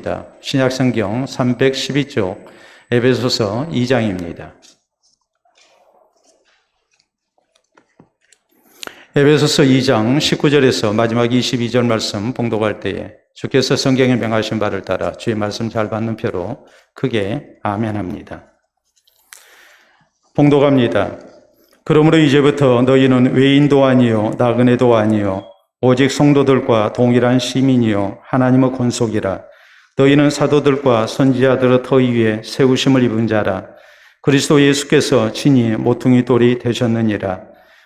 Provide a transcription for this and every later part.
성경입니다. 신약성경 312쪽 에베소서 2장입니다. 에베소서 2장 19절에서 마지막 22절 말씀 봉독할 때에 주께서 성경에 명하신 바를 따라 주의 말씀 잘 받는 표로 크게 아멘합니다. 봉독합니다. 그러므로 이제부터 너희는 외인도 아니요 나그네도 아니요 오직 성도들과 동일한 시민이요 하나님의 권속이라. 너희는 사도들과 선지자들의 터위 위에 세우심을 입은 자라. 그리스도 예수께서 친히 모퉁이 돌이 되셨느니라.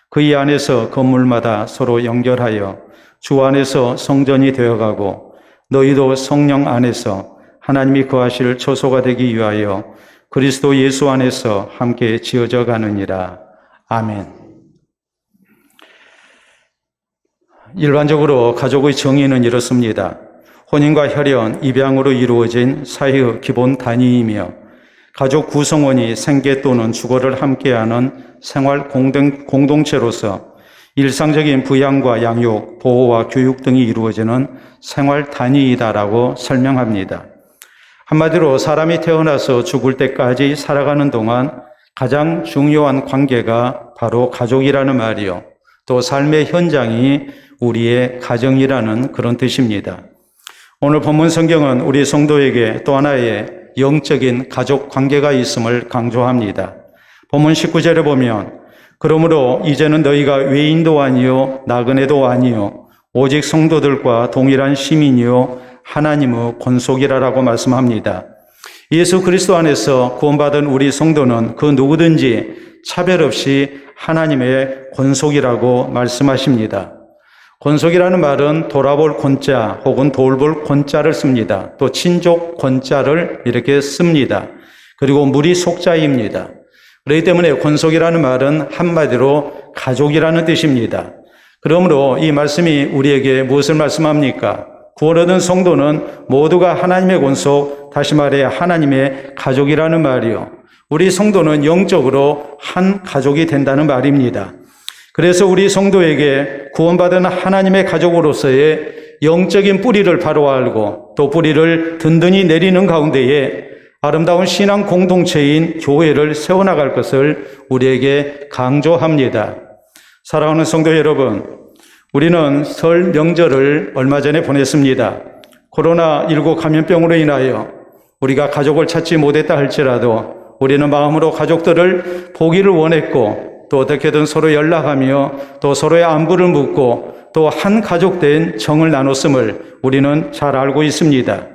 그의 안에서 건물마다 서로 연결하여 주 안에서 성전이 되어가고 너희도 성령 안에서 하나님이 거하실 처소가 되기 위하여 그리스도 예수 안에서 함께 지어져 가느니라. 아멘. 일반적으로 가족의 정의는 이렇습니다. 혼인과 혈연, 입양으로 이루어진 사회의 기본 단위이며 가족 구성원이 생계 또는 주거를 함께하는 생활 공동체로서 일상적인 부양과 양육, 보호와 교육 등이 이루어지는 생활 단위이다라고 설명합니다. 한마디로 사람이 태어나서 죽을 때까지 살아가는 동안 가장 중요한 관계가 바로 가족이라는 말이요. 또 삶의 현장이 우리의 가정이라는 그런 뜻입니다. 오늘 본문 성경은 우리 성도에게 또 하나의 영적인 가족 관계가 있음을 강조합니다. 본문 19절에 보면 그러므로 이제는 너희가 외인도 아니요 나그네도 아니요 오직 성도들과 동일한 시민이요 하나님의 권속이라라고 말씀합니다. 예수 그리스도 안에서 구원받은 우리 성도는 그 누구든지 차별 없이 하나님의 권속이라고 말씀하십니다. 권속이라는 말은 돌아볼 권자 혹은 돌볼 권자를 씁니다. 또 친족 권자를 이렇게 씁니다. 그리고 무리 속자입니다. 그렇기 때문에 권속이라는 말은 한마디로 가족이라는 뜻입니다. 그러므로 이 말씀이 우리에게 무엇을 말씀합니까? 구원 얻은 성도는 모두가 하나님의 권속, 다시 말해 하나님의 가족이라는 말이요. 우리 성도는 영적으로 한 가족이 된다는 말입니다. 그래서 우리 성도에게 구원받은 하나님의 가족으로서의 영적인 뿌리를 바로 알고 또 뿌리를 든든히 내리는 가운데에 아름다운 신앙 공동체인 교회를 세워나갈 것을 우리에게 강조합니다. 사랑하는 성도 여러분, 우리는 설 명절을 얼마 전에 보냈습니다. 코로나19 감염병으로 인하여 우리가 가족을 찾지 못했다 할지라도 우리는 마음으로 가족들을 보기를 원했고 또 어떻게든 서로 연락하며 또 서로의 안부를 묻고 또 한 가족된 정을 나눴음을 우리는 잘 알고 있습니다.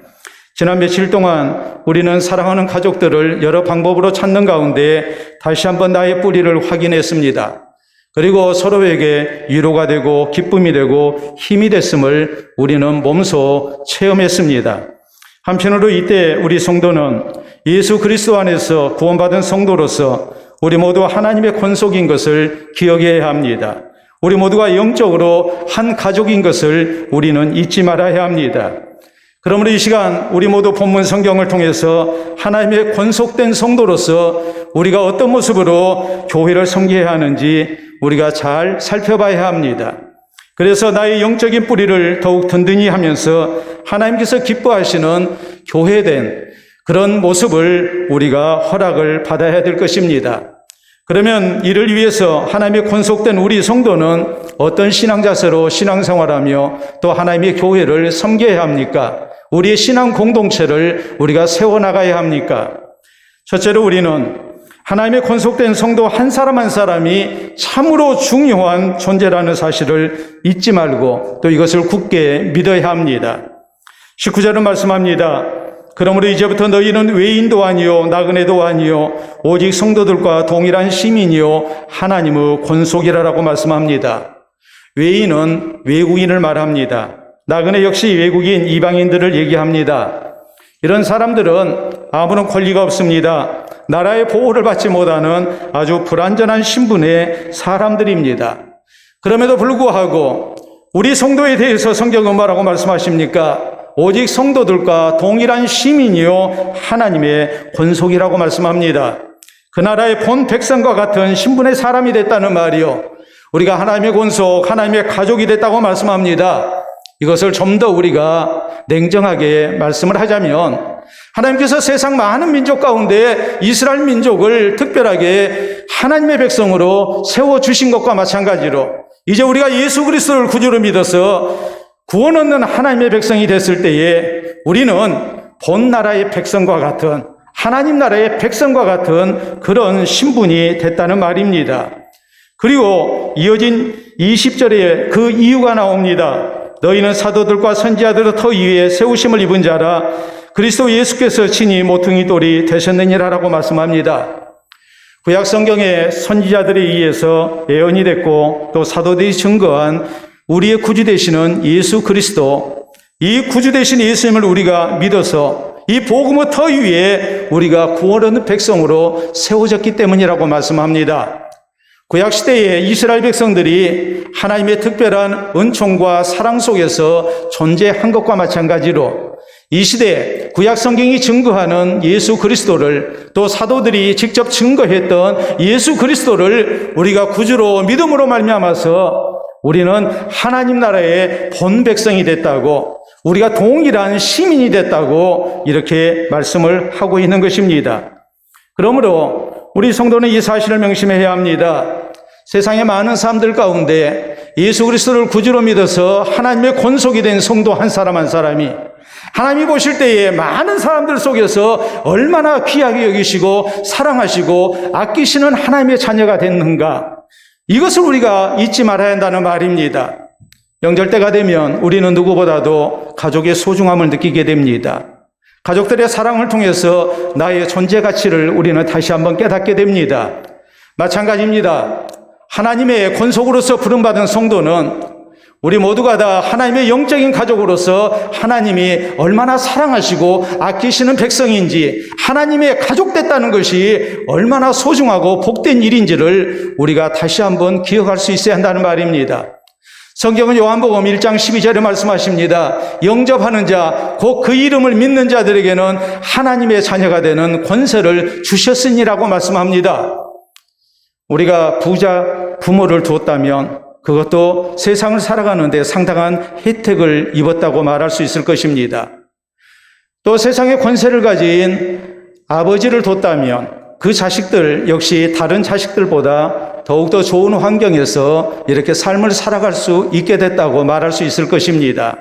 지난 며칠 동안 우리는 사랑하는 가족들을 여러 방법으로 찾는 가운데 다시 한번 나의 뿌리를 확인했습니다. 그리고 서로에게 위로가 되고 기쁨이 되고 힘이 됐음을 우리는 몸소 체험했습니다. 한편으로 이때 우리 성도는 예수 그리스도 안에서 구원받은 성도로서 우리 모두 하나님의 권속인 것을 기억해야 합니다. 우리 모두가 영적으로 한 가족인 것을 우리는 잊지 말아야 합니다. 그러므로 이 시간 우리 모두 본문 성경을 통해서 하나님의 권속된 성도로서 우리가 어떤 모습으로 교회를 섬겨야 하는지 우리가 잘 살펴봐야 합니다. 그래서 나의 영적인 뿌리를 더욱 든든히 하면서 하나님께서 기뻐하시는 교회된 그런 모습을 우리가 허락을 받아야 될 것입니다. 그러면 이를 위해서 하나님의 권속된 우리 성도는 어떤 신앙 자세로 신앙생활하며 또 하나님의 교회를 섬겨야 합니까? 우리의 신앙 공동체를 우리가 세워나가야 합니까? 첫째로 우리는 하나님의 권속된 성도 한 사람 한 사람이 참으로 중요한 존재라는 사실을 잊지 말고 또 이것을 굳게 믿어야 합니다. 19절은 말씀합니다. 그러므로 이제부터 너희는 외인도 아니요 나그네도 아니요 오직 성도들과 동일한 시민이요 하나님의 권속이라라고 말씀합니다. 외인은 외국인을 말합니다. 나그네 역시 외국인 이방인들을 얘기합니다. 이런 사람들은 아무런 권리가 없습니다. 나라의 보호를 받지 못하는 아주 불완전한 신분의 사람들입니다. 그럼에도 불구하고 우리 성도에 대해서 성경은 뭐라고 말씀하십니까? 오직 성도들과 동일한 시민이요 하나님의 권속이라고 말씀합니다. 그 나라의 본 백성과 같은 신분의 사람이 됐다는 말이요. 우리가 하나님의 권속, 하나님의 가족이 됐다고 말씀합니다. 이것을 좀 더 우리가 냉정하게 말씀을 하자면 하나님께서 세상 많은 민족 가운데 이스라엘 민족을 특별하게 하나님의 백성으로 세워주신 것과 마찬가지로 이제 우리가 예수 그리스도를 구주로 믿어서 구원 얻는 하나님의 백성이 됐을 때에 우리는 본 나라의 백성과 같은 하나님 나라의 백성과 같은 그런 신분이 됐다는 말입니다. 그리고 이어진 20절에 그 이유가 나옵니다. 너희는 사도들과 선지자들의 터 위에 세우심을 입은 자라 그리스도 예수께서 친히 모퉁이 돌이 되셨느니라라고 말씀합니다. 구약 성경의 선지자들에 의해서 예언이 됐고 또 사도들이 증거한 우리의 구주 되시는 예수 그리스도, 이 구주 되신 예수님을 우리가 믿어서 이 복음의 터 위에 우리가 구원 얻는 백성으로 세워졌기 때문이라고 말씀합니다. 구약시대의 이스라엘 백성들이 하나님의 특별한 은총과 사랑 속에서 존재한 것과 마찬가지로 이 시대 구약 성경이 증거하는 예수 그리스도를 또 사도들이 직접 증거했던 예수 그리스도를 우리가 구주로 믿음으로 말미암아서 우리는 하나님 나라의 본 백성이 됐다고 우리가 동일한 시민이 됐다고 이렇게 말씀을 하고 있는 것입니다. 그러므로 우리 성도는 이 사실을 명심해야 합니다. 세상의 많은 사람들 가운데 예수 그리스도를 구주로 믿어서 하나님의 권속이 된 성도 한 사람 한 사람이 하나님이 보실 때에 많은 사람들 속에서 얼마나 귀하게 여기시고 사랑하시고 아끼시는 하나님의 자녀가 됐는가, 이것을 우리가 잊지 말아야 한다는 말입니다. 명절 때가 되면 우리는 누구보다도 가족의 소중함을 느끼게 됩니다. 가족들의 사랑을 통해서 나의 존재 가치를 우리는 다시 한번 깨닫게 됩니다. 마찬가지입니다. 하나님의 권속으로서 부름받은 성도는 우리 모두가 다 하나님의 영적인 가족으로서 하나님이 얼마나 사랑하시고 아끼시는 백성인지, 하나님의 가족 됐다는 것이 얼마나 소중하고 복된 일인지를 우리가 다시 한번 기억할 수 있어야 한다는 말입니다. 성경은 요한복음 1장 12절에 말씀하십니다. 영접하는 자, 곧 그 이름을 믿는 자들에게는 하나님의 자녀가 되는 권세를 주셨으니라고 말씀합니다. 우리가 부자 부모를 두었다면 그것도 세상을 살아가는 데 상당한 혜택을 입었다고 말할 수 있을 것입니다. 또 세상의 권세를 가진 아버지를 뒀다면 그 자식들 역시 다른 자식들보다 더욱더 좋은 환경에서 이렇게 삶을 살아갈 수 있게 됐다고 말할 수 있을 것입니다.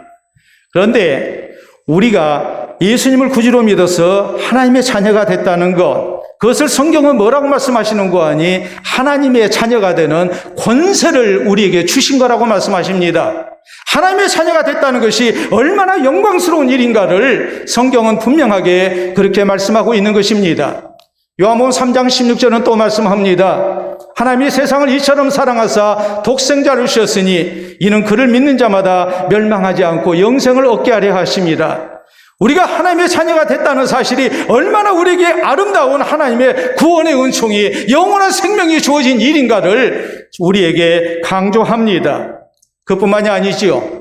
그런데 우리가 예수님을 구주로 믿어서 하나님의 자녀가 됐다는 것, 그것을 성경은 뭐라고 말씀하시는 거 아니? 하나님의 자녀가 되는 권세를 우리에게 주신 거라고 말씀하십니다. 하나님의 자녀가 됐다는 것이 얼마나 영광스러운 일인가를 성경은 분명하게 그렇게 말씀하고 있는 것입니다. 요한복음 3장 16절은 또 말씀합니다. 하나님이 세상을 이처럼 사랑하사 독생자를 주셨으니 이는 그를 믿는 자마다 멸망하지 않고 영생을 얻게 하려 하심이라. 우리가 하나님의 자녀가 됐다는 사실이 얼마나 우리에게 아름다운 하나님의 구원의 은총이, 영원한 생명이 주어진 일인가를 우리에게 강조합니다. 그뿐만이 아니지요.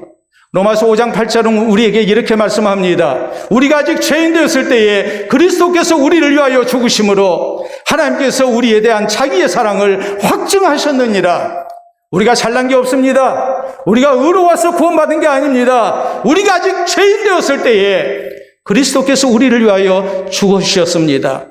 로마서 5장 8절은 우리에게 이렇게 말씀합니다. 우리가 아직 죄인 되었을 때에 그리스도께서 우리를 위하여 죽으심으로 하나님께서 우리에 대한 자기의 사랑을 확증하셨느니라. 우리가 잘난 게 없습니다. 우리가 의로워서 구원받은 게 아닙니다. 우리가 아직 죄인 되었을 때에 그리스도께서 우리를 위하여 죽으셨습니다.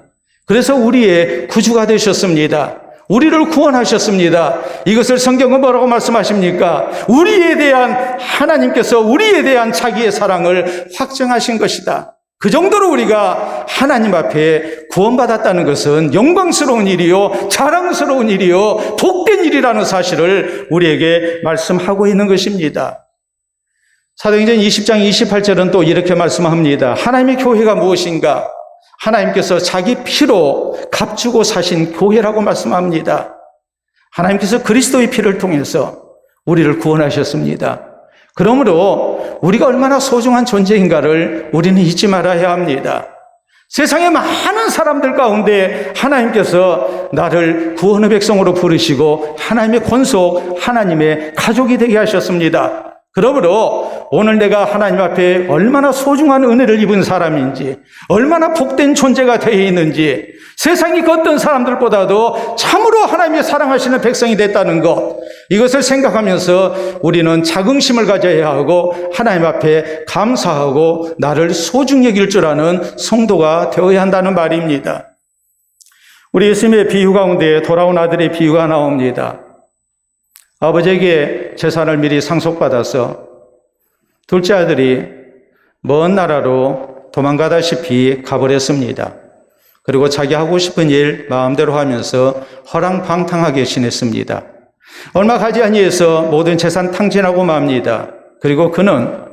그래서 우리의 구주가 되셨습니다. 우리를 구원하셨습니다. 이것을 성경은 뭐라고 말씀하십니까? 우리에 대한, 하나님께서 우리에 대한 자기의 사랑을 확증하신 것이다. 그 정도로 우리가 하나님 앞에 구원받았다는 것은 영광스러운 일이요, 자랑스러운 일이요, 복된 일이라는 사실을 우리에게 말씀하고 있는 것입니다. 사도행전 20장 28절은 또 이렇게 말씀합니다. 하나님의 교회가 무엇인가? 하나님께서 자기 피로 값주고 사신 교회라고 말씀합니다. 하나님께서 그리스도의 피를 통해서 우리를 구원하셨습니다. 그러므로 우리가 얼마나 소중한 존재인가를 우리는 잊지 말아야 합니다. 세상의 많은 사람들 가운데 하나님께서 나를 구원의 백성으로 부르시고 하나님의 권속, 하나님의 가족이 되게 하셨습니다. 그러므로 오늘 내가 하나님 앞에 얼마나 소중한 은혜를 입은 사람인지, 얼마나 복된 존재가 되어 있는지, 세상이 그 어떤 사람들보다도 참으로 하나님의 사랑하시는 백성이 됐다는 것, 이것을 생각하면서 우리는 자긍심을 가져야 하고 하나님 앞에 감사하고 나를 소중히 여길 줄 아는 성도가 되어야 한다는 말입니다. 우리 예수님의 비유 가운데 돌아온 아들의 비유가 나옵니다. 아버지에게 재산을 미리 상속받아서 둘째 아들이 먼 나라로 도망가다시피 가버렸습니다. 그리고 자기 하고 싶은 일 마음대로 하면서 허랑방탕하게 지냈습니다. 얼마 가지 아니해서 모든 재산 탕진하고 맙니다. 그리고 그는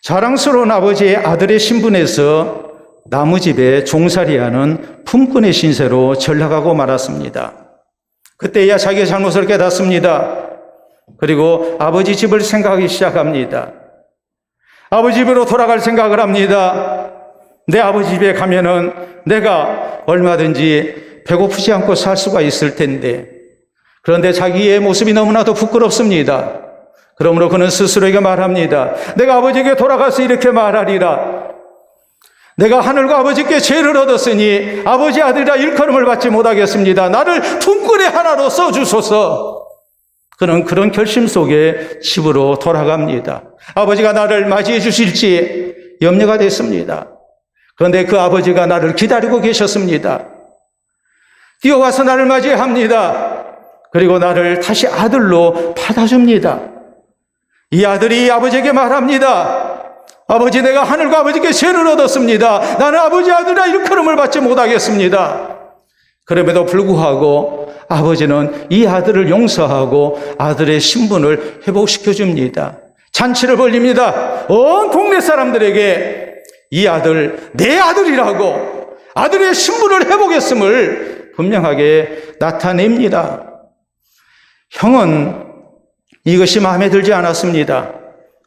자랑스러운 아버지의 아들의 신분에서 나무집에 종살이하는 품꾼의 신세로 전락하고 말았습니다. 그때야 자기의 잘못을 깨닫습니다. 그리고 아버지 집을 생각하기 시작합니다. 아버지 집으로 돌아갈 생각을 합니다. 내 아버지 집에 가면은 내가 얼마든지 배고프지 않고 살 수가 있을 텐데, 그런데 자기의 모습이 너무나도 부끄럽습니다. 그러므로 그는 스스로에게 말합니다. 내가 아버지에게 돌아가서 이렇게 말하리라. 내가 하늘과 아버지께 죄를 얻었으니 아버지 아들이라 일컬음을 받지 못하겠습니다. 나를 품꾼의 하나로 써주소서. 그는 그런 결심 속에 집으로 돌아갑니다. 아버지가 나를 맞이해 주실지 염려가 됐습니다. 그런데 그 아버지가 나를 기다리고 계셨습니다. 뛰어와서 나를 맞이합니다. 그리고 나를 다시 아들로 받아줍니다. 이 아들이 아버지에게 말합니다. 아버지, 내가 하늘과 아버지께 죄를 얻었습니다. 나는 아버지 아들이라 일컬음을 받지 못하겠습니다. 그럼에도 불구하고 아버지는 이 아들을 용서하고 아들의 신분을 회복시켜 줍니다. 잔치를 벌립니다. 온 동네 사람들에게 이 아들, 내 아들이라고 아들의 신분을 회복했음을 분명하게 나타냅니다. 형은 이것이 마음에 들지 않았습니다.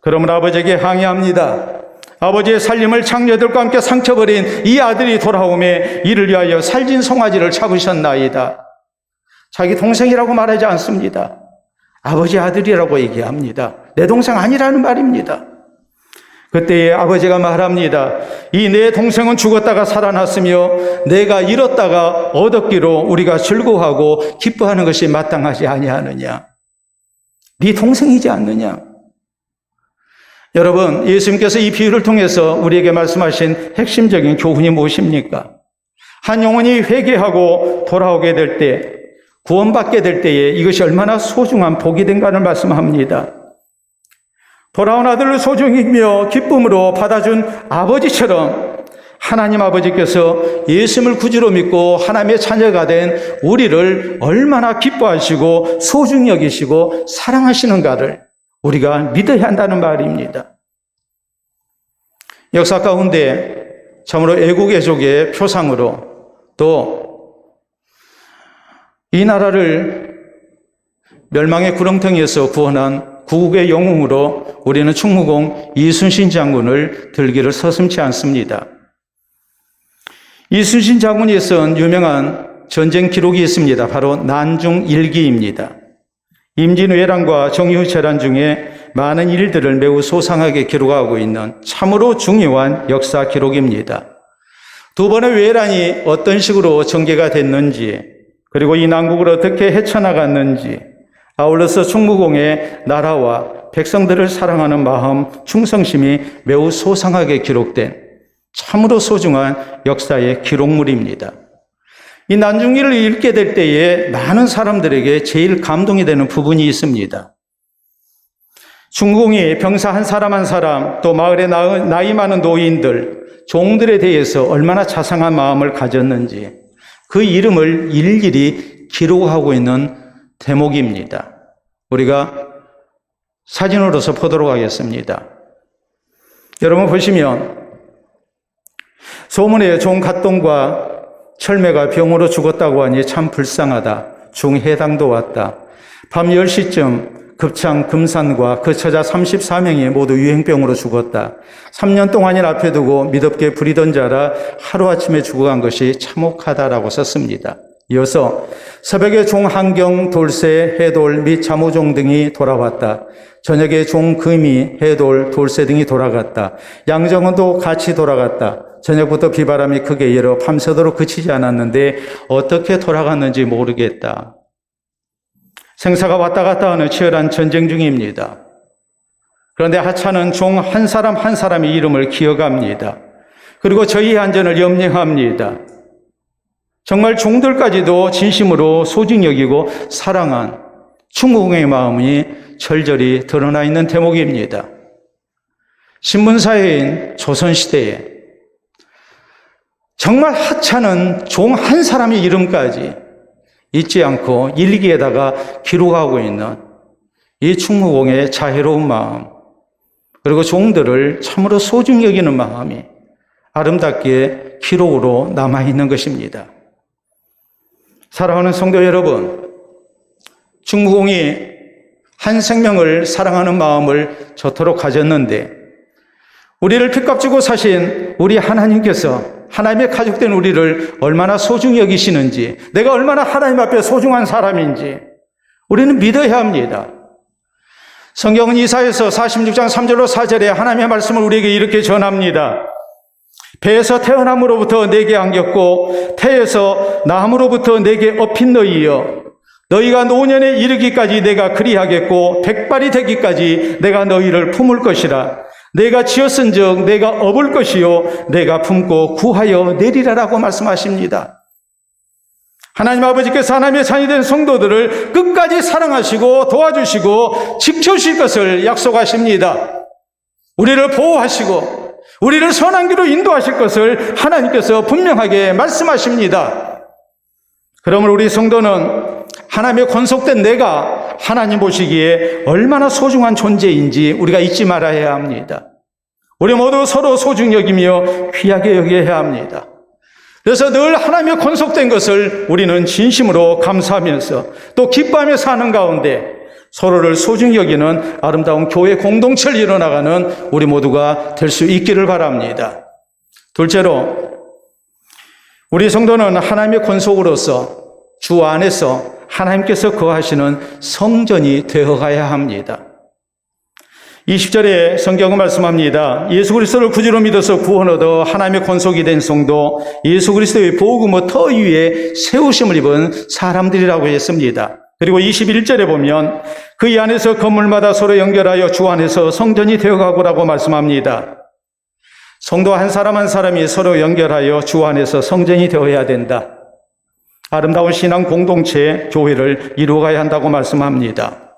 그러므로 아버지에게 항의합니다. 아버지의 살림을 장녀들과 함께 상쳐버린 이 아들이 돌아오매 이를 위하여 살진 송아지를 잡으셨나이다. 자기 동생이라고 말하지 않습니다. 아버지 아들이라고 얘기합니다. 내 동생 아니라는 말입니다. 그때에 아버지가 말합니다. 이 내 동생은 죽었다가 살아났으며 내가 잃었다가 얻었기로 우리가 즐거워하고 기뻐하는 것이 마땅하지 아니하느냐. 네 동생이지 않느냐. 여러분, 예수님께서 이 비유를 통해서 우리에게 말씀하신 핵심적인 교훈이 무엇입니까? 한 영혼이 회개하고 돌아오게 될 때, 구원받게 될 때에 이것이 얼마나 소중한 복이 된가를 말씀합니다. 돌아온 아들을 소중히 여기며 기쁨으로 받아준 아버지처럼 하나님 아버지께서 예수님을 구주로 믿고 하나님의 자녀가 된 우리를 얼마나 기뻐하시고 소중히 여기시고 사랑하시는가를 우리가 믿어야 한다는 말입니다. 역사 가운데 참으로 애국애족의 표상으로 또 이 나라를 멸망의 구렁텅이에서 구원한 구국의 영웅으로 우리는 충무공 이순신 장군을 들기를 서슴지 않습니다. 이순신 장군이 쓴 유명한 전쟁 기록이 있습니다. 바로 난중일기입니다. 임진왜란과 정의후 재란 중에 많은 일들을 매우 소상하게 기록하고 있는 참으로 중요한 역사 기록입니다. 두 번의 외란이 어떤 식으로 전개가 됐는지, 그리고 이 난국을 어떻게 헤쳐나갔는지, 아울러서 충무공의 나라와 백성들을 사랑하는 마음, 충성심이 매우 소상하게 기록된 참으로 소중한 역사의 기록물입니다. 이 난중기를 읽게 될 때에 많은 사람들에게 제일 감동이 되는 부분이 있습니다. 충무공이 병사 한 사람 또 마을의 나이 많은 노인들, 종들에 대해서 얼마나 자상한 마음을 가졌는지 그 이름을 일일이 기록하고 있는 대목입니다. 우리가 사진으로서 보도록 하겠습니다. 여러분 보시면 소문에 종갓동과 철매가 병으로 죽었다고 하니 참 불쌍하다. 중해당도 왔다. 밤 10시쯤 급창 금산과 그 처자 34명이 모두 유행병으로 죽었다. 3년 동안을 앞에 두고 미덥게 부리던 자라 하루아침에 죽어간 것이 참혹하다라고 썼습니다. 이어서 새벽에 종 한경, 돌쇠, 해돌 및 자모종 등이 돌아왔다. 저녁에 종 금이, 해돌, 돌쇠 등이 돌아갔다. 양정원도 같이 돌아갔다. 저녁부터 비바람이 크게 일어 밤새도록 그치지 않았는데 어떻게 돌아갔는지 모르겠다. 생사가 왔다 갔다 하는 치열한 전쟁 중입니다. 그런데 하찮은 종 한 사람 한 사람의 이름을 기억합니다. 그리고 저희의 안전을 염려합니다. 정말 종들까지도 진심으로 소중히 여기고 사랑한 충무공의 마음이 절절히 드러나 있는 대목입니다. 신문사회인 조선시대에 정말 하찮은 종 한 사람의 이름까지 잊지 않고 일기에다가 기록하고 있는 이 충무공의 자애로운 마음, 그리고 종들을 참으로 소중히 여기는 마음이 아름답게 기록으로 남아있는 것입니다. 사랑하는 성도 여러분, 충무공이 한 생명을 사랑하는 마음을 저토록 가졌는데 우리를 핏값 주고 사신 우리 하나님께서 하나님의 가족된 우리를 얼마나 소중히 여기시는지, 내가 얼마나 하나님 앞에 소중한 사람인지 우리는 믿어야 합니다. 성경은 이사야서 46장 3절로 4절에 하나님의 말씀을 우리에게 이렇게 전합니다. 배에서 태어남으로부터 내게 안겼고 태에서 나함으로부터 내게 업힌 너희여, 너희가 노년에 이르기까지 내가 그리하겠고 백발이 되기까지 내가 너희를 품을 것이라. 내가 지었은즉 내가 업을 것이요 내가 품고 구하여 내리라라고 말씀하십니다. 하나님 아버지께서 하나님의 자녀 된 성도들을 끝까지 사랑하시고 도와주시고 지켜주실 것을 약속하십니다. 우리를 보호하시고 우리를 선한 길로 인도하실 것을 하나님께서 분명하게 말씀하십니다. 그러므로 우리 성도는 하나님의 권속된 내가 하나님 보시기에 얼마나 소중한 존재인지 우리가 잊지 말아야 합니다. 우리 모두 서로 소중히 여기며 귀하게 여겨야 합니다. 그래서 늘 하나님의 권속된 것을 우리는 진심으로 감사하면서 또 기뻐하며 사는 가운데 서로를 소중히 여기는 아름다운 교회 공동체를 이뤄나가는 우리 모두가 될 수 있기를 바랍니다. 둘째로, 우리 성도는 하나님의 권속으로서 주 안에서 하나님께서 거하시는 성전이 되어가야 합니다. 20절에 성경은 말씀합니다. 예수 그리스도를 구주로 믿어서 구원 얻어 하나님의 권속이 된 성도, 예수 그리스도의 복음의 터 위에 세우심을 입은 사람들이라고 했습니다. 그리고 21절에 보면 그 이 안에서 건물마다 서로 연결하여 주 안에서 성전이 되어가고라고 말씀합니다. 성도 한 사람 한 사람이 서로 연결하여 주 안에서 성전이 되어야 된다. 아름다운 신앙 공동체, 교회를 이루어가야 한다고 말씀합니다.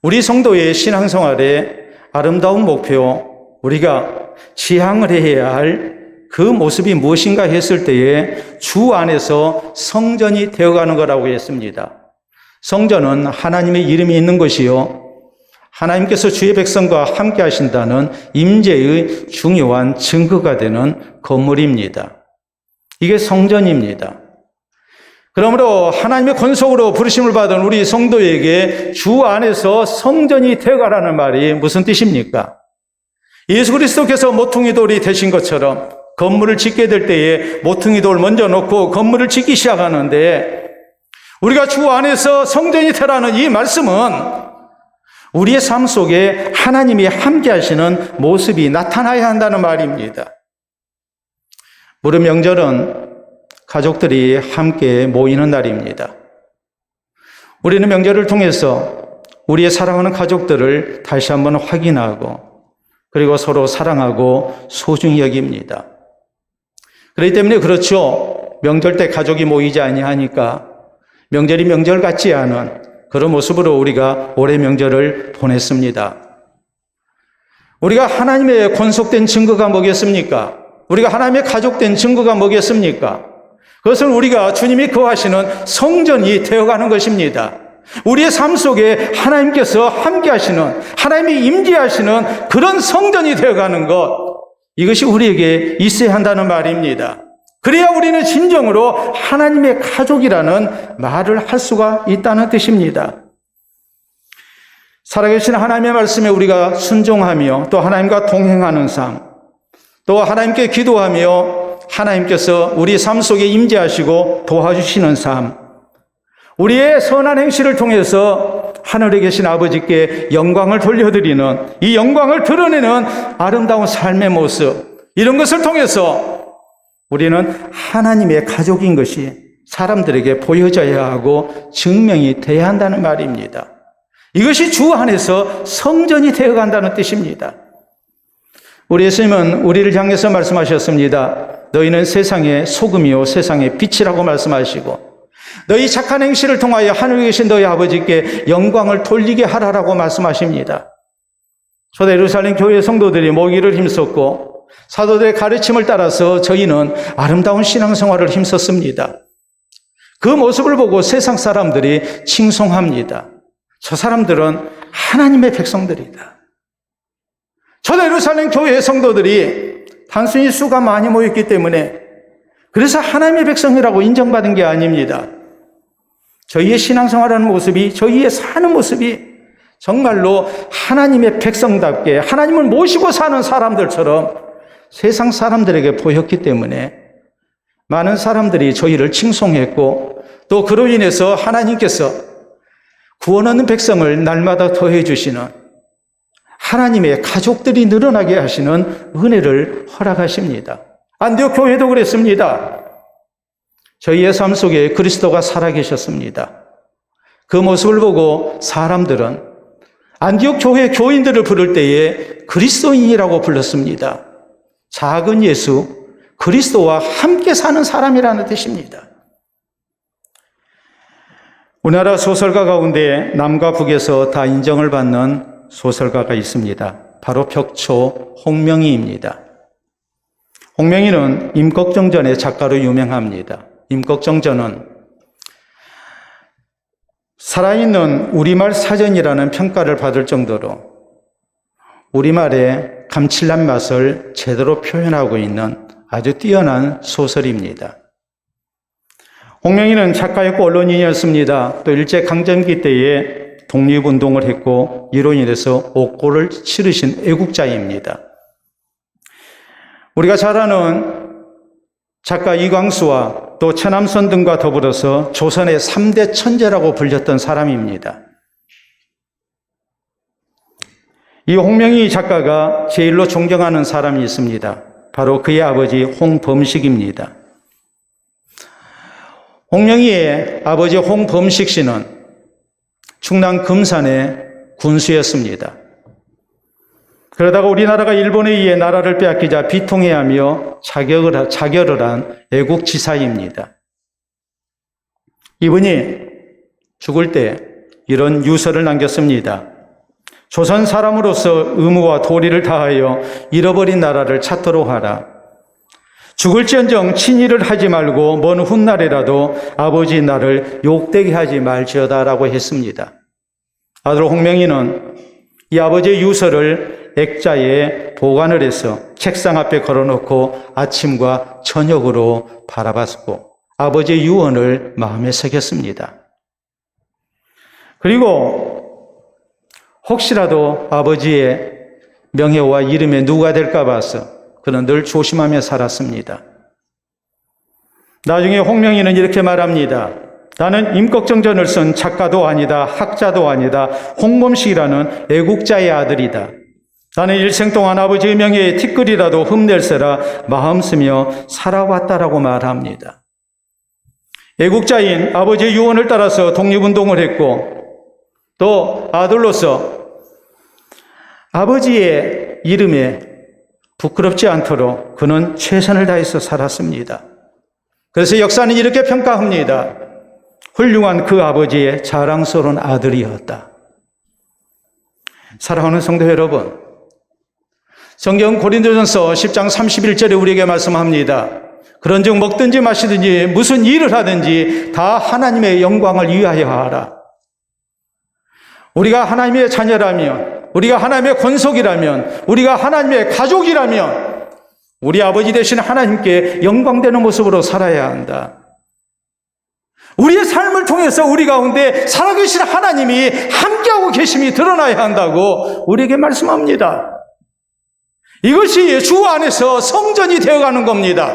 우리 성도의 신앙생활의 아름다운 목표, 우리가 지향을 해야 할 그 모습이 무엇인가 했을 때에 주 안에서 성전이 되어가는 거라고 했습니다. 성전은 하나님의 이름이 있는 것이요, 하나님께서 주의 백성과 함께 하신다는 임재의 중요한 증거가 되는 건물입니다. 이게 성전입니다. 그러므로 하나님의 권속으로 부르심을 받은 우리 성도에게 주 안에서 성전이 되어가라는 말이 무슨 뜻입니까? 예수 그리스도께서 모퉁이 돌이 되신 것처럼 건물을 짓게 될 때에 모퉁이 돌 먼저 놓고 건물을 짓기 시작하는데, 우리가 주 안에서 성전이 되라는 이 말씀은 우리의 삶 속에 하나님이 함께 하시는 모습이 나타나야 한다는 말입니다. 무릇 명절은 가족들이 함께 모이는 날입니다. 우리는 명절을 통해서 우리의 사랑하는 가족들을 다시 한번 확인하고 그리고 서로 사랑하고 소중히 여깁니다. 그렇기 때문에 그렇죠. 명절 때 가족이 모이지 아니하니까 명절이 명절 같지 않은 그런 모습으로 우리가 올해 명절을 보냈습니다. 우리가 하나님의 권속된 증거가 뭐겠습니까? 우리가 하나님의 가족된 증거가 뭐겠습니까? 그것은 우리가 주님이 거하시는 성전이 되어가는 것입니다. 우리의 삶 속에 하나님께서 함께 하시는, 하나님이 임재하시는 그런 성전이 되어가는 것, 이것이 우리에게 있어야 한다는 말입니다. 그래야 우리는 진정으로 하나님의 가족이라는 말을 할 수가 있다는 뜻입니다. 살아계신 하나님의 말씀에 우리가 순종하며 또 하나님과 동행하는 삶, 또 하나님께 기도하며 하나님께서 우리 삶 속에 임재하시고 도와주시는 삶, 우리의 선한 행실을 통해서 하늘에 계신 아버지께 영광을 돌려드리는, 이 영광을 드러내는 아름다운 삶의 모습, 이런 것을 통해서 우리는 하나님의 가족인 것이 사람들에게 보여져야 하고 증명이 돼야 한다는 말입니다. 이것이 주 안에서 성전이 되어간다는 뜻입니다. 우리 예수님은 우리를 향해서 말씀하셨습니다. 너희는 세상의 소금이요 세상의 빛이라고 말씀하시고, 너희 착한 행실을 통하여 하늘에 계신 너희 아버지께 영광을 돌리게 하라라고 말씀하십니다. 초대 예루살렘 교회 성도들이 모기를 힘썼고 사도들의 가르침을 따라서 저희는 아름다운 신앙생활을 힘썼습니다. 그 모습을 보고 세상 사람들이 칭송합니다. 저 사람들은 하나님의 백성들이다. 초대 예루살렘 교회의 성도들이 단순히 수가 많이 모였기 때문에 그래서 하나님의 백성이라고 인정받은 게 아닙니다. 저희의 신앙생활하는 모습이, 저희의 사는 모습이 정말로 하나님의 백성답게 하나님을 모시고 사는 사람들처럼 세상 사람들에게 보였기 때문에 많은 사람들이 저희를 칭송했고, 또 그로 인해서 하나님께서 구원 얻는 백성을 날마다 더해 주시는 하나님의 가족들이 늘어나게 하시는 은혜를 허락하십니다. 안디옥 교회도 그랬습니다. 저희의 삶 속에 그리스도가 살아계셨습니다. 그 모습을 보고 사람들은 안디옥 교회 교인들을 부를 때에 그리스도인이라고 불렀습니다. 작은 예수, 그리스도와 함께 사는 사람이라는 뜻입니다. 우리나라 소설가 가운데 남과 북에서 다 인정을 받는 소설가가 있습니다. 바로 벽초 홍명희입니다. 홍명희는 임꺽정전의 작가로 유명합니다. 임꺽정전은 살아있는 우리말 사전이라는 평가를 받을 정도로 우리말의 감칠난 맛을 제대로 표현하고 있는 아주 뛰어난 소설입니다. 홍명희는 작가였고 언론인이었습니다. 또 일제강점기 때에 독립운동을 했고 이로 인해서 옥고를 치르신 애국자입니다. 우리가 잘 아는 작가 이광수와 또 최남선 등과 더불어서 조선의 3대 천재라고 불렸던 사람입니다. 이 홍명희 작가가 제일로 존경하는 사람이 있습니다. 바로 그의 아버지 홍범식입니다. 홍명희의 아버지 홍범식 씨는 충남 금산의 군수였습니다. 그러다가 우리나라가 일본에 의해 나라를 빼앗기자 비통해하며 자결을 한 애국지사입니다. 이분이 죽을 때 이런 유서를 남겼습니다. 조선 사람으로서 의무와 도리를 다하여 잃어버린 나라를 찾도록 하라. 죽을지언정 친일을 하지 말고 먼 훗날이라도 아버지 나를 욕되게 하지 말지어다라고 했습니다. 아들 홍명희는 이 아버지의 유서를 액자에 보관을 해서 책상 앞에 걸어놓고 아침과 저녁으로 바라봤고 아버지의 유언을 마음에 새겼습니다. 그리고 혹시라도 아버지의 명예와 이름에 누가 될까 봐서 그는 늘 조심하며 살았습니다. 나중에 홍명희는 이렇게 말합니다. 나는 임꺽정전을 쓴 작가도 아니다, 학자도 아니다, 홍범식이라는 애국자의 아들이다. 나는 일생 동안 아버지의 명예에 티끌이라도 흠낼세라 마음 쓰며 살아왔다라고 말합니다. 애국자인 아버지의 유언을 따라서 독립운동을 했고 또 아들로서 아버지의 이름에 부끄럽지 않도록 그는 최선을 다해서 살았습니다. 그래서 역사는 이렇게 평가합니다. 훌륭한 그 아버지의 자랑스러운 아들이었다. 사랑하는 성도 여러분, 성경 고린도전서 10장 31절에 우리에게 말씀합니다. 그런즉 먹든지 마시든지 무슨 일을 하든지 다 하나님의 영광을 위하여 하라. 우리가 하나님의 자녀라면, 우리가 하나님의 권속이라면, 우리가 하나님의 가족이라면 우리 아버지 되신 하나님께 영광되는 모습으로 살아야 한다. 우리의 삶을 통해서 우리 가운데 살아계신 하나님이 함께하고 계심이 드러나야 한다고 우리에게 말씀합니다. 이것이 주 안에서 성전이 되어가는 겁니다.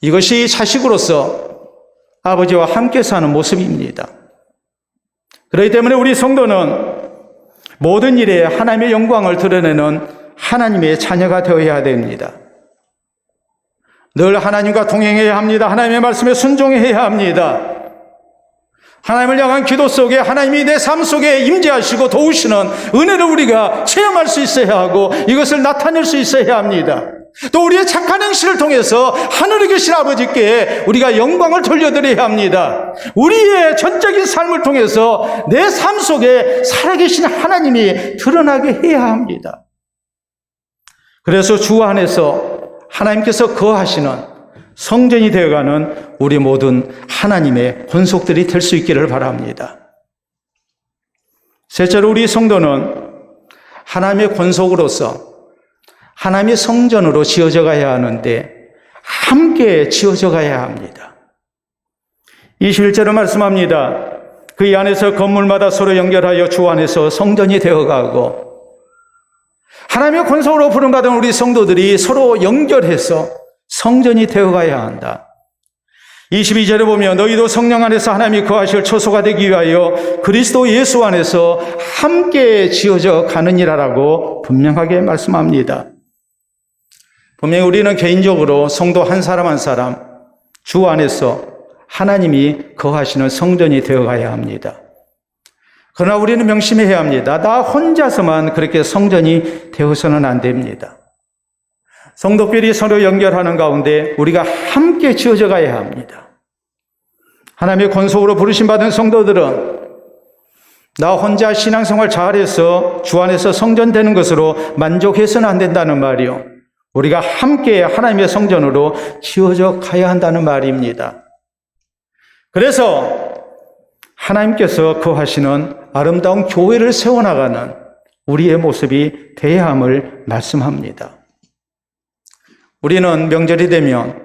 이것이 자식으로서 아버지와 함께 사는 모습입니다. 그렇기 때문에 우리 성도는 모든 일에 하나님의 영광을 드러내는 하나님의 자녀가 되어야 됩니다. 늘 하나님과 동행해야 합니다. 하나님의 말씀에 순종해야 합니다. 하나님을 향한 기도 속에 하나님이 내 삶 속에 임재하시고 도우시는 은혜를 우리가 체험할 수 있어야 하고 이것을 나타낼 수 있어야 합니다. 또 우리의 착한 행실을 통해서 하늘에 계신 아버지께 우리가 영광을 돌려드려야 합니다. 우리의 전적인 삶을 통해서 내 삶 속에 살아계신 하나님이 드러나게 해야 합니다. 그래서 주 안에서 하나님께서 거하시는 성전이 되어가는 우리 모든 하나님의 권속들이 될 수 있기를 바랍니다. 셋째로 우리 성도는 하나님의 권속으로서 하나님의 성전으로 지어져 가야 하는데 함께 지어져 가야 합니다. 21절로 말씀합니다. 그 안에서 건물마다 서로 연결하여 주 안에서 성전이 되어가고 하나님의 권속으로 부름받은 우리 성도들이 서로 연결해서 성전이 되어가야 한다. 22절에 보면 너희도 성령 안에서 하나님이 거하실 처소가 되기 위하여 그리스도 예수 안에서 함께 지어져 가느니라라고 분명하게 말씀합니다. 분명히 우리는 개인적으로 성도 한 사람 한 사람 주 안에서 하나님이 거하시는 성전이 되어가야 합니다. 그러나 우리는 명심해야 합니다. 나 혼자서만 그렇게 성전이 되어서는 안 됩니다. 성도끼리 서로 연결하는 가운데 우리가 함께 지어져 가야 합니다. 하나님의 권속으로 부르심받은 성도들은 나 혼자 신앙생활 잘해서 주 안에서 성전되는 것으로 만족해서는 안 된다는 말이요. 우리가 함께 하나님의 성전으로 지어져 가야 한다는 말입니다. 그래서 하나님께서 거하시는 아름다운 교회를 세워나가는 우리의 모습이 되어야 함을 말씀합니다. 우리는 명절이 되면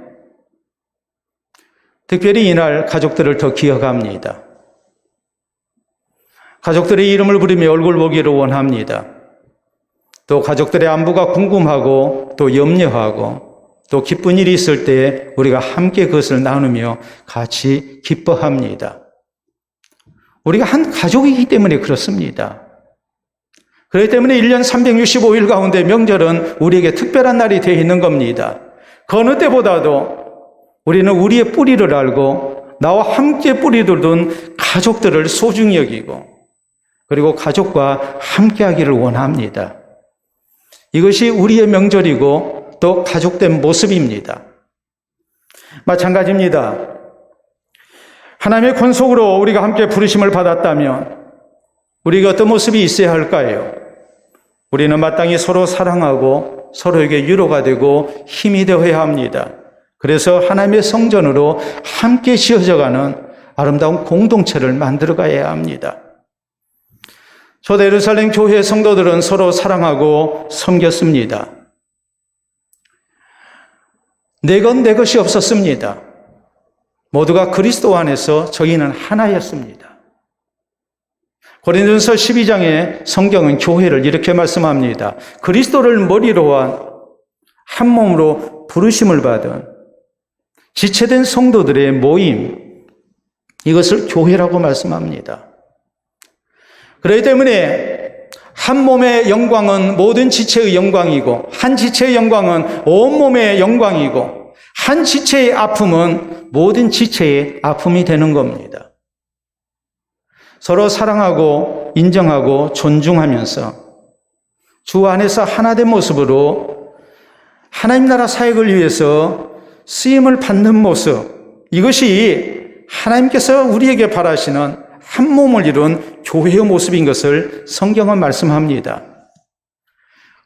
특별히 이날 가족들을 더 기억합니다. 가족들의 이름을 부르며 얼굴 보기를 원합니다. 또 가족들의 안부가 궁금하고 또 염려하고 또 기쁜 일이 있을 때 우리가 함께 그것을 나누며 같이 기뻐합니다. 우리가 한 가족이기 때문에 그렇습니다. 그렇기 때문에 1년 365일 가운데 명절은 우리에게 특별한 날이 되어 있는 겁니다. 그 어느 때보다도 우리는 우리의 뿌리를 알고 나와 함께 뿌리 둔 가족들을 소중히 여기고 그리고 가족과 함께 하기를 원합니다. 이것이 우리의 명절이고 또 가족된 모습입니다. 마찬가지입니다. 하나님의 권속으로 우리가 함께 부르심을 받았다면 우리가 어떤 모습이 있어야 할까요? 우리는 마땅히 서로 사랑하고 서로에게 위로가 되고 힘이 되어야 합니다. 그래서 하나님의 성전으로 함께 지어져가는 아름다운 공동체를 만들어가야 합니다. 초대 예루살렘 교회 성도들은 서로 사랑하고 섬겼습니다. 내 것 내 것이 없었습니다. 모두가 그리스도 안에서 저희는 하나였습니다. 고린도전서 12장에 성경은 교회를 이렇게 말씀합니다. 그리스도를 머리로 한 몸으로 부르심을 받은 지체된 성도들의 모임, 이것을 교회라고 말씀합니다. 그렇기 때문에 한 몸의 영광은 모든 지체의 영광이고 한 지체의 영광은 온 몸의 영광이고 한 지체의 아픔은 모든 지체의 아픔이 되는 겁니다. 서로 사랑하고 인정하고 존중하면서 주 안에서 하나된 모습으로 하나님 나라 사역을 위해서 쓰임을 받는 모습, 이것이 하나님께서 우리에게 바라시는 한 몸을 이룬 교회의 모습인 것을 성경은 말씀합니다.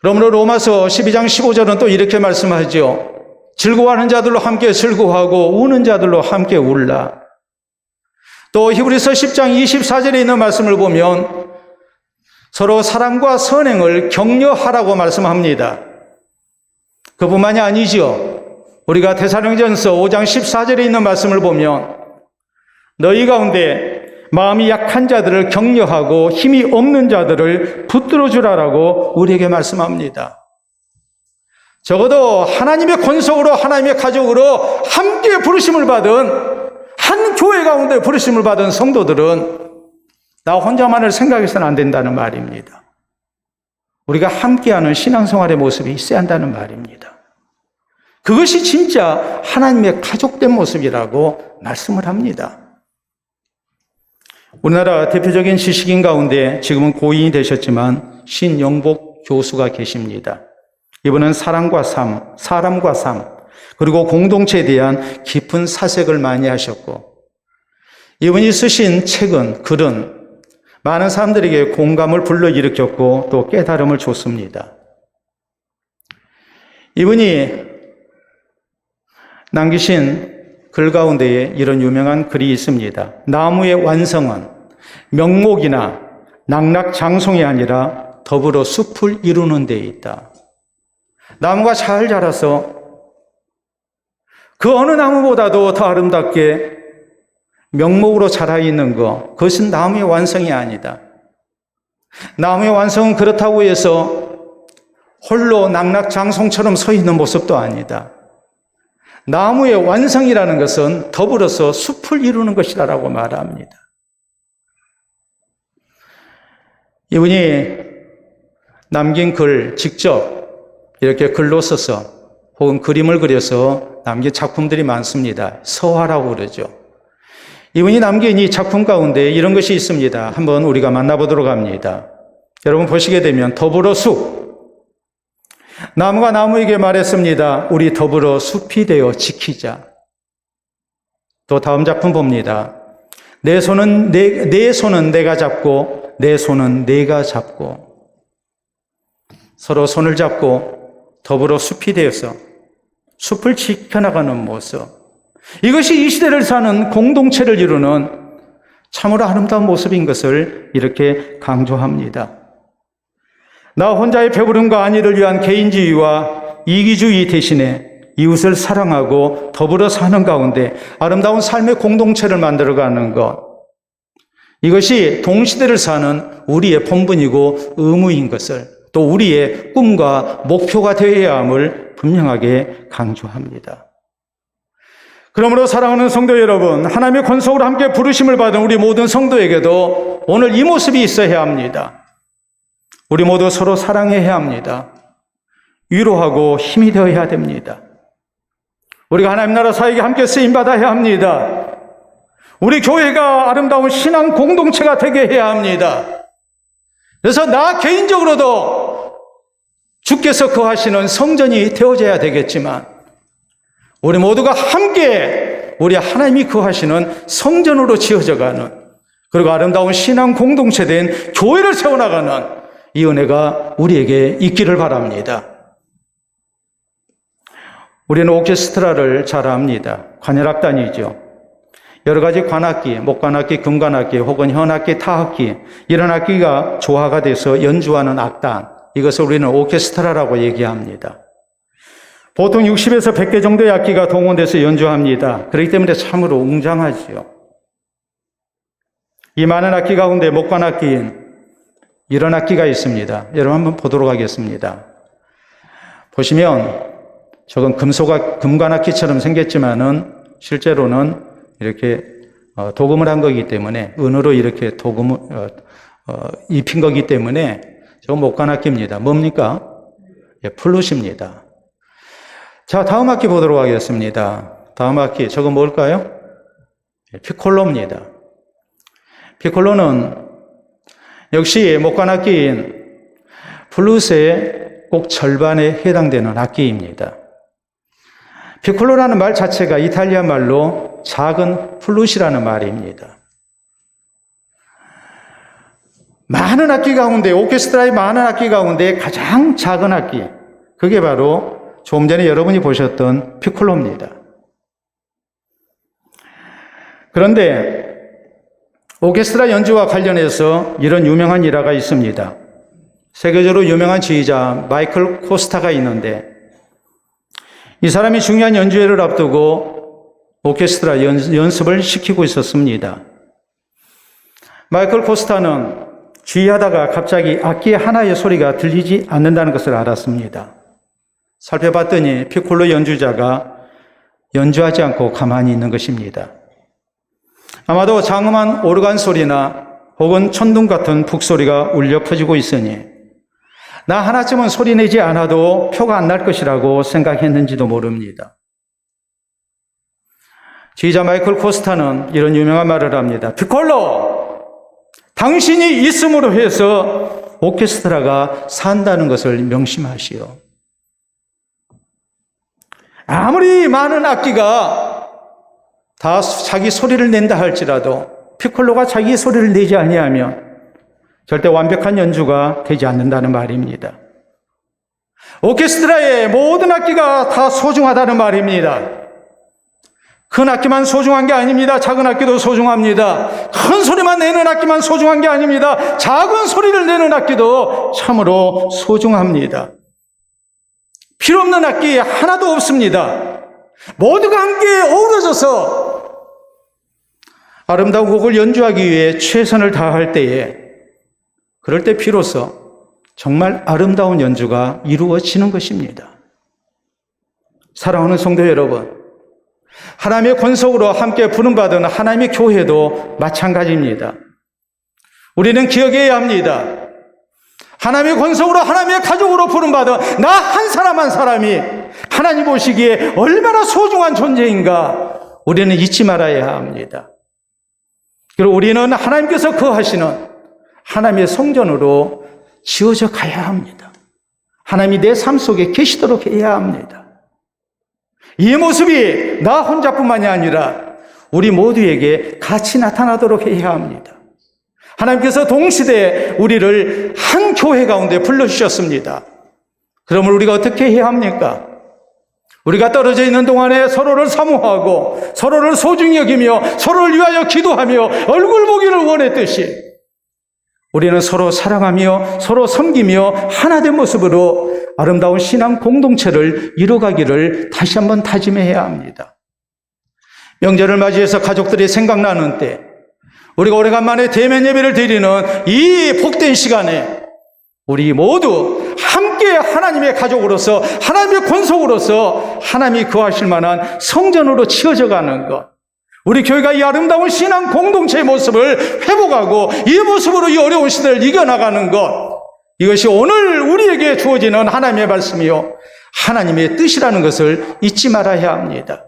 그러므로 로마서 12장 15절은 또 이렇게 말씀하죠. 즐거워하는 자들로 함께 즐거워하고 우는 자들로 함께 울라. 또 히브리서 10장 24절에 있는 말씀을 보면 서로 사랑과 선행을 격려하라고 말씀합니다. 그뿐만이 아니죠. 우리가 데살로니가전서 5장 14절에 있는 말씀을 보면 너희 가운데 마음이 약한 자들을 격려하고 힘이 없는 자들을 붙들어 주라라고 우리에게 말씀합니다. 적어도 하나님의 권속으로 하나님의 가족으로 함께 부르심을 받은 한 교회 가운데 부르심을 받은 성도들은 나 혼자만을 생각해서는 안 된다는 말입니다. 우리가 함께하는 신앙생활의 모습이 있어야 한다는 말입니다. 그것이 진짜 하나님의 가족된 모습이라고 말씀을 합니다. 우리나라 대표적인 지식인 가운데 지금은 고인이 되셨지만 신영복 교수가 계십니다. 이분은 사람과 삶, 그리고 공동체에 대한 깊은 사색을 많이 하셨고, 이분이 쓰신 글은 많은 사람들에게 공감을 불러일으켰고 또 깨달음을 줬습니다. 이분이 남기신 글 가운데에 이런 유명한 글이 있습니다. 나무의 완성은 명목이나 낙낙장송이 아니라 더불어 숲을 이루는 데 있다. 나무가 잘 자라서 그 어느 나무보다도 더 아름답게 명목으로 자라있는 것, 그것은 나무의 완성이 아니다. 나무의 완성은 그렇다고 해서 홀로 낙낙장송처럼 서 있는 모습도 아니다. 나무의 완성이라는 것은 더불어서 숲을 이루는 것이라고 말합니다. 이분이 남긴 글, 직접 이렇게 글로 써서 혹은 그림을 그려서 남긴 작품들이 많습니다. 서화라고 그러죠. 이분이 남긴 이 작품 가운데 이런 것이 있습니다. 한번 우리가 만나보도록 합니다. 여러분 보시게 되면 더불어 숲. 나무가 나무에게 말했습니다. 우리 더불어 숲이 되어 지키자. 또 다음 작품 봅니다. 내 손은 내가 잡고 내 손은 내가 잡고 서로 손을 잡고 더불어 숲이 되어서 숲을 지켜나가는 모습. 이것이 이 시대를 사는 공동체를 이루는 참으로 아름다운 모습인 것을 이렇게 강조합니다. 나 혼자의 배부름과 안위를 위한 개인주의와 이기주의 대신에 이웃을 사랑하고 더불어 사는 가운데 아름다운 삶의 공동체를 만들어가는 것. 이것이 동시대를 사는 우리의 본분이고 의무인 것을, 또 우리의 꿈과 목표가 되어야 함을 분명하게 강조합니다. 그러므로 사랑하는 성도 여러분, 하나님의 권속으로 함께 부르심을 받은 우리 모든 성도에게도 오늘 이 모습이 있어야 합니다. 우리 모두 서로 사랑해야 합니다. 위로하고 힘이 되어야 됩니다. 우리가 하나님 나라 사역에 함께 쓰임받아야 합니다. 우리 교회가 아름다운 신앙 공동체가 되게 해야 합니다. 그래서 나 개인적으로도 주께서 거하시는 성전이 되어져야 되겠지만 우리 모두가 함께 우리 하나님이 거하시는 성전으로 지어져가는, 그리고 아름다운 신앙 공동체된 교회를 세워나가는 이 은혜가 우리에게 있기를 바랍니다. 우리는 오케스트라를 잘 압니다. 관현악단이죠. 여러 가지 관악기, 목관악기, 금관악기, 혹은 현악기, 타악기, 이런 악기가 조화가 돼서 연주하는 악단, 이것을 우리는 오케스트라라고 얘기합니다. 보통 60에서 100개 정도의 악기가 동원돼서 연주합니다. 그렇기 때문에 참으로 웅장하지요. 이 많은 악기 가운데 목관악기인 이런 악기가 있습니다. 여러분 한번 보도록 하겠습니다. 보시면 저건 금관악기처럼 생겼지만은 실제로는 이렇게 도금을 한 거기 때문에, 은으로 이렇게 도금을 입힌 거기 때문에 저건 목관악기입니다. 뭡니까? 플룻입니다. 자, 다음 악기 보도록 하겠습니다. 다음 악기, 저거 뭘까요? 피콜로입니다. 피콜로는 역시 목관악기인 플룻의 꼭 절반에 해당되는 악기입니다. 피콜로라는 말 자체가 이탈리아 말로 작은 플룻이라는 말입니다. 많은 악기 가운데, 오케스트라의 많은 악기 가운데 가장 작은 악기, 그게 바로 조금 전에 여러분이 보셨던 피콜로입니다. 그런데 오케스트라 연주와 관련해서 이런 유명한 일화가 있습니다. 세계적으로 유명한 지휘자 마이클 코스타가 있는데, 이 사람이 중요한 연주회를 앞두고 오케스트라 연습을 시키고 있었습니다. 마이클 코스타는 지휘하다가 갑자기 악기 하나의 소리가 들리지 않는다는 것을 알았습니다. 살펴봤더니 피콜로 연주자가 연주하지 않고 가만히 있는 것입니다. 아마도 장엄한 오르간 소리나 혹은 천둥 같은 북소리가 울려 퍼지고 있으니 나 하나쯤은 소리 내지 않아도 표가 안 날 것이라고 생각했는지도 모릅니다. 지휘자 마이클 코스타는 이런 유명한 말을 합니다. 피콜로, 당신이 있음으로 해서 오케스트라가 산다는 것을 명심하시오. 아무리 많은 악기가 다 자기 소리를 낸다 할지라도 피콜로가 자기 소리를 내지 아니하면 절대 완벽한 연주가 되지 않는다는 말입니다. 오케스트라의 모든 악기가 다 소중하다는 말입니다. 큰 악기만 소중한 게 아닙니다. 작은 악기도 소중합니다. 큰 소리만 내는 악기만 소중한 게 아닙니다. 작은 소리를 내는 악기도 참으로 소중합니다. 필요 없는 악기 하나도 없습니다. 모두가 함께 어우러져서 아름다운 곡을 연주하기 위해 최선을 다할 때에, 그럴 때 비로소 정말 아름다운 연주가 이루어지는 것입니다. 사랑하는 성도 여러분, 하나님의 권속으로 함께 부름받은 하나님의 교회도 마찬가지입니다. 우리는 기억해야 합니다. 하나님의 권속으로 하나님의 가족으로 부름받은 나 한 사람 한 사람이 하나님 보시기에 얼마나 소중한 존재인가 우리는 잊지 말아야 합니다. 그리고 우리는 하나님께서 거하시는 하나님의 성전으로 지어져 가야 합니다. 하나님이 내 삶 속에 계시도록 해야 합니다. 이 모습이 나 혼자뿐만이 아니라 우리 모두에게 같이 나타나도록 해야 합니다. 하나님께서 동시대에 우리를 한 교회 가운데 불러주셨습니다. 그러면 우리가 어떻게 해야 합니까? 우리가 떨어져 있는 동안에 서로를 사모하고 서로를 소중히 여기며 서로를 위하여 기도하며 얼굴 보기를 원했듯이 우리는 서로 사랑하며 서로 섬기며 하나된 모습으로 아름다운 신앙 공동체를 이뤄가기를 다시 한번 다짐해야 합니다. 명절을 맞이해서 가족들이 생각나는 때, 우리가 오래간만에 대면 예배를 드리는 이 복된 시간에 우리 모두 함께 하나님의 가족으로서 하나님의 권속으로서 하나님이 거하실 만한 성전으로 치어져 가는 것, 우리 교회가 이 아름다운 신앙 공동체의 모습을 회복하고 이 모습으로 이 어려운 시대를 이겨나가는 것, 이것이 오늘 우리에게 주어지는 하나님의 말씀이요 하나님의 뜻이라는 것을 잊지 말아야 합니다.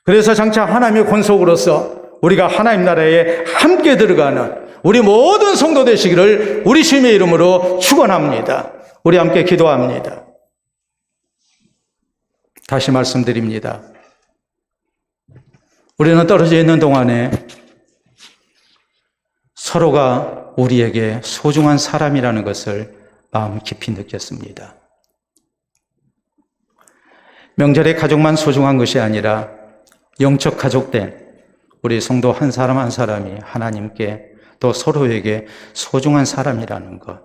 그래서 장차 하나님의 권속으로서 우리가 하나님 나라에 함께 들어가는 우리 모든 성도 되시기를 우리 주님의 이름으로 축원합니다. 우리 함께 기도합니다. 다시 말씀드립니다. 우리는 떨어져 있는 동안에 서로가 우리에게 소중한 사람이라는 것을 마음 깊이 느꼈습니다. 명절의 가족만 소중한 것이 아니라 영적 가족된 우리 성도 한 사람 한 사람이 하나님께 또 서로에게 소중한 사람이라는 것,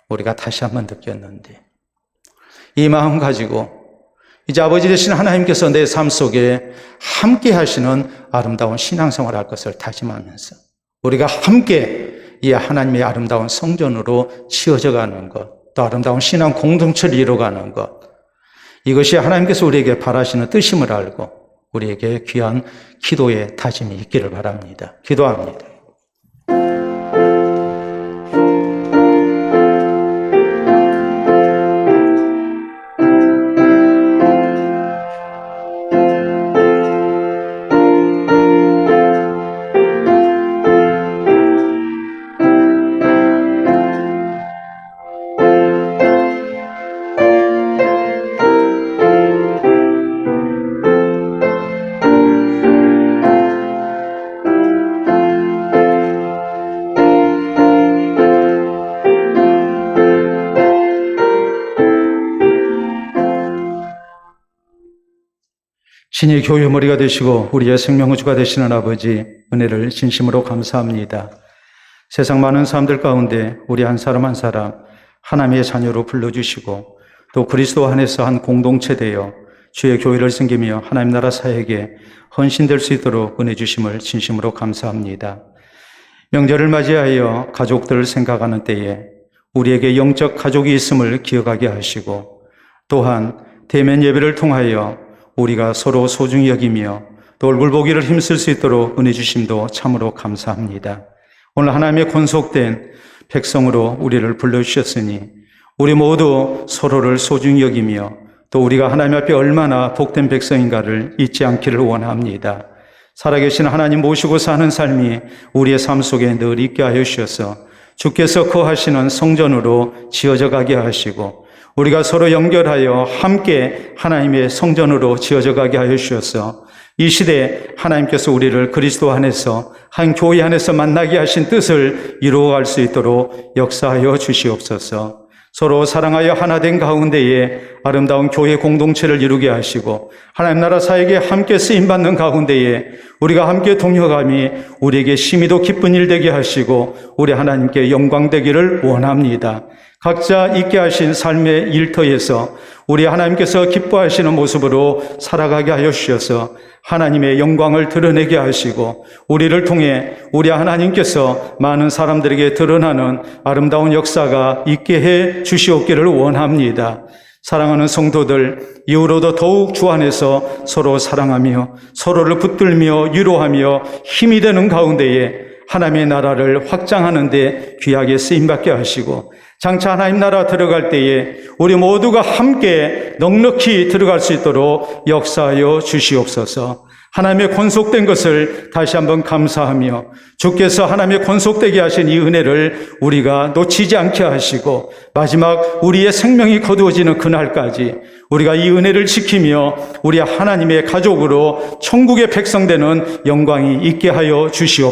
우리가 다시 한번 느꼈는데 이 마음 가지고 이제 아버지 되신 하나님께서 내 삶 속에 함께 하시는 아름다운 신앙생활을 할 것을 다짐하면서 우리가 함께 이 하나님의 아름다운 성전으로 치어져 가는 것, 또 아름다운 신앙 공동체를 이뤄가는 것, 이것이 하나님께서 우리에게 바라시는 뜻임을 알고 우리에게 귀한 기도의 다짐이 있기를 바랍니다. 기도합니다. 신이 교회의 머리가 되시고 우리의 생명의 주가 되시는 아버지, 은혜를 진심으로 감사합니다. 세상 많은 사람들 가운데 우리 한 사람 한 사람 하나님의 자녀로 불러주시고 또 그리스도 안에서 한 공동체 되어 주의 교회를 섬기며 하나님 나라 사역에 헌신될 수 있도록 은혜 주심을 진심으로 감사합니다. 명절을 맞이하여 가족들을 생각하는 때에 우리에게 영적 가족이 있음을 기억하게 하시고 또한 대면 예배를 통하여 우리가 서로 소중히 여기며 또 얼굴 보기를 힘쓸 수 있도록 은혜 주심도 참으로 감사합니다. 오늘 하나님의 권속된 백성으로 우리를 불러주셨으니 우리 모두 서로를 소중히 여기며 또 우리가 하나님 앞에 얼마나 복된 백성인가를 잊지 않기를 원합니다. 살아계신 하나님 모시고 사는 삶이 우리의 삶 속에 늘 있게 하여 주셔서 주께서 거하시는 성전으로 지어져 가게 하시고 우리가 서로 연결하여 함께 하나님의 성전으로 지어져 가게 하여 주셔서 이 시대에 하나님께서 우리를 그리스도 안에서 한 교회 안에서 만나게 하신 뜻을 이루어갈 수 있도록 역사하여 주시옵소서. 서로 사랑하여 하나 된 가운데에 아름다운 교회 공동체를 이루게 하시고 하나님 나라 사역에 함께 쓰임받는 가운데에 우리가 함께 동역함이 우리에게 심히도 기쁜 일 되게 하시고 우리 하나님께 영광 되기를 원합니다. 각자 있게 하신 삶의 일터에서 우리 하나님께서 기뻐하시는 모습으로 살아가게 하여 주셔서 하나님의 영광을 드러내게 하시고 우리를 통해 우리 하나님께서 많은 사람들에게 드러나는 아름다운 역사가 있게 해 주시옵기를 원합니다. 사랑하는 성도들, 이후로도 더욱 주 안에서 서로 사랑하며 서로를 붙들며 위로하며 힘이 되는 가운데에 하나님의 나라를 확장하는 데 귀하게 쓰임받게 하시고 장차 하나님 나라 들어갈 때에 우리 모두가 함께 넉넉히 들어갈 수 있도록 역사하여 주시옵소서. 하나님의 권속된 것을 다시 한번 감사하며 주께서 하나님의 권속되게 하신 이 은혜를 우리가 놓치지 않게 하시고 마지막 우리의 생명이 거두어지는 그날까지 우리가 이 은혜를 지키며 우리 하나님의 가족으로 천국의 백성 되는 영광이 있게 하여 주시옵소서.